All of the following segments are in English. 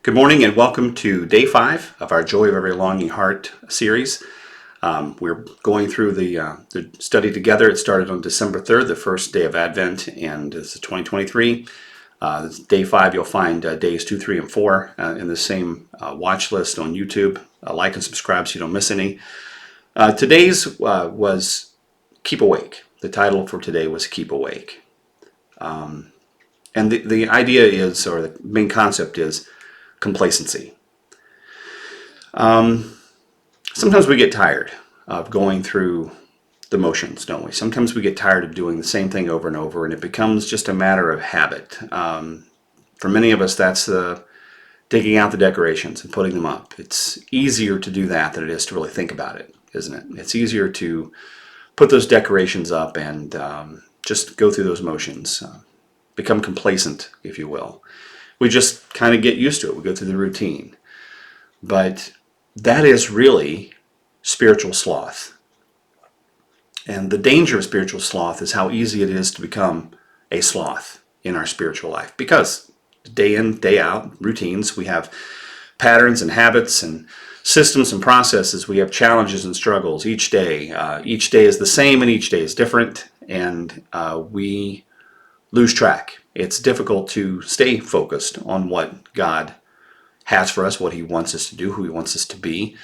Good morning and welcome to day 5 of our Joy of Every Longing Heart series. We're going through the study together. It started on December 3rd, the first day of Advent, and this is 2023. Day 5, you'll find days 2, 3, and 4 in the same watch list on YouTube. Like and subscribe so you don't miss any. Today's was Keep Awake. The title for today was Keep Awake. And the idea is, or the main concept is, complacency. Sometimes we get tired of going through the motions, don't we? Sometimes we get tired of doing the same thing over and over, and it becomes just a matter of habit. For many of us, that's digging out the decorations and putting them up. It's easier to do that than it is to really think about it, isn't it? It's easier to put those decorations up and just go through those motions, become complacent, if you will. We just kind of get used to it. We go through the routine. But that is really spiritual sloth. And the danger of spiritual sloth is how easy it is to become a sloth in our spiritual life. Because day in, day out, routines, we have patterns and habits and systems and processes. We have challenges and struggles each day. Each day is the same and each day is different. And we lose track. It's difficult to stay focused on what God has for us, what He wants us to do, who He wants us to be.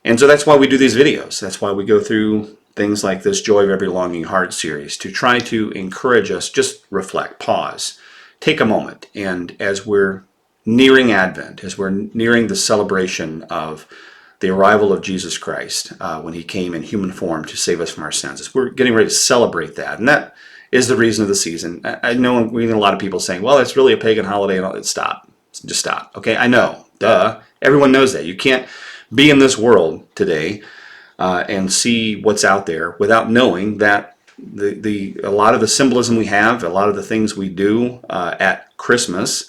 And so that's why we do these videos. That's why we go through things like this Joy of Every Longing Heart series, to try to encourage us, just reflect, pause, take a moment. And as we're nearing Advent, as we're nearing the celebration of the arrival of Jesus Christ, when He came in human form to save us from our sins, as we're getting ready to celebrate that, and that is the reason of the season. I know I'm reading a lot of people saying, well, it's really a pagan holiday and all that. Stop. Just stop. Okay, I know. Duh. Everyone knows that. You can't be in this world today and see what's out there without knowing that a lot of the symbolism we have, a lot of the things we do at Christmas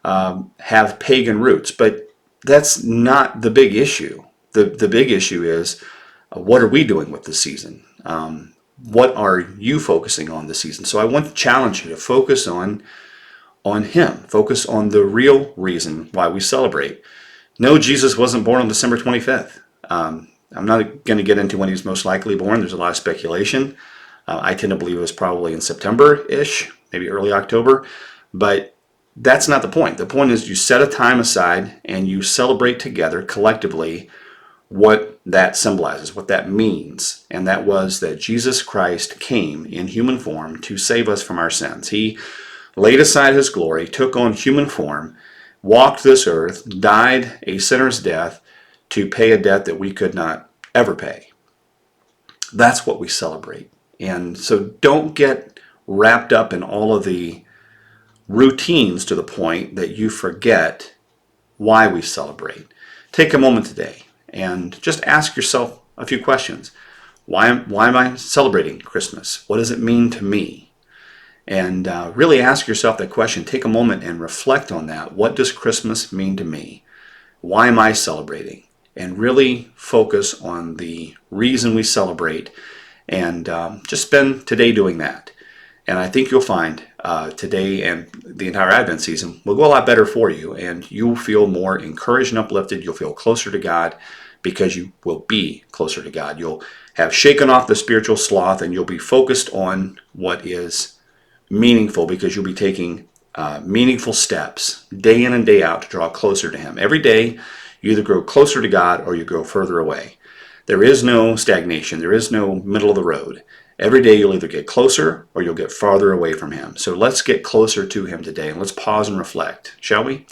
have pagan roots. But that's not the big issue. The big issue is, what are we doing with this season? What are you focusing on this season? So I want to challenge you to focus on Him. Focus on the real reason why we celebrate. No, Jesus wasn't born on December 25th. I'm not going to get into when He was most likely born. There's a lot of speculation. I tend to believe it was probably in September-ish, maybe early October. But that's not the point. The point is you set a time aside and you celebrate together collectively what that symbolizes, what that means. And that was that Jesus Christ came in human form to save us from our sins. He laid aside His glory, took on human form, walked this earth, died a sinner's death to pay a debt that we could not ever pay. That's what we celebrate. And so don't get wrapped up in all of the routines to the point that you forget why we celebrate. Take a moment today and just ask yourself a few questions. Why am I celebrating Christmas? What does it mean to me? And really ask yourself that question. Take a moment and reflect on that. What does Christmas mean to me? Why am I celebrating? And really focus on the reason we celebrate, and just spend today doing that. And I think you'll find today and the entire Advent season will go a lot better for you, and you'll feel more encouraged and uplifted. You'll feel closer to God because you will be closer to God. You'll have shaken off the spiritual sloth, and you'll be focused on what is meaningful, because you'll be taking meaningful steps day in and day out to draw closer to Him. Every day you either grow closer to God or you grow further away. There is no stagnation. There is no middle of the road. Every day you'll either get closer or you'll get farther away from Him. So let's get closer to Him today, and let's pause and reflect, shall we?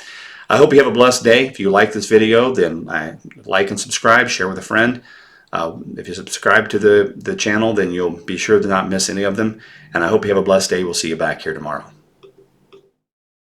I hope you have a blessed day. If you like this video, then like and subscribe, share with a friend. If you subscribe to the channel, then you'll be sure to not miss any of them. And I hope you have a blessed day. We'll see you back here tomorrow.